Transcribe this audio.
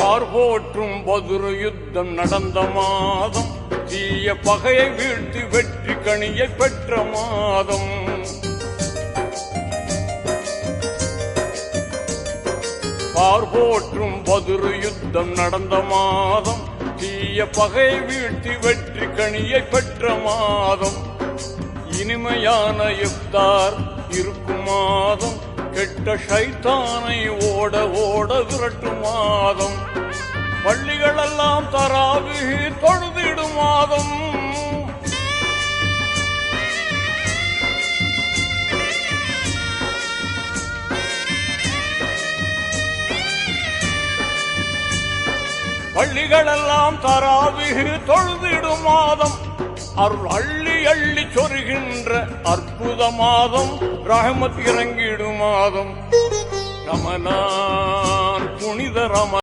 பார்போற்றும் பதுரு யுத்தம் நடந்த மாதம், தீய பகையை வீழ்த்தி வெற்றி கனியை பெற்ற மாதம். பார்போற்றும் பதுரு யுத்தம் நடந்த மாதம், தீய பகையை வீழ்த்தி வெற்றி கனியை பெற்ற மாதம். இனிமையான இஃப்தார் இருக்கும் மாதம், கெட்ட ஷைத்தானை ஓட ஓட விரட்டும் மாதம். பள்ளிகளெல்லாம் தராவீஹ் தொழுதிடும் மாதம். பள்ளிகளெல்லாம் தராவீஹ் தொழுதிடும் மாதம். அருள் அள்ளி அள்ளி சொருகின்ற அற்புத மாதம், ரஹ்மத் இறங்கிடும் மாதம். ரமலான் புனித ரமலான்.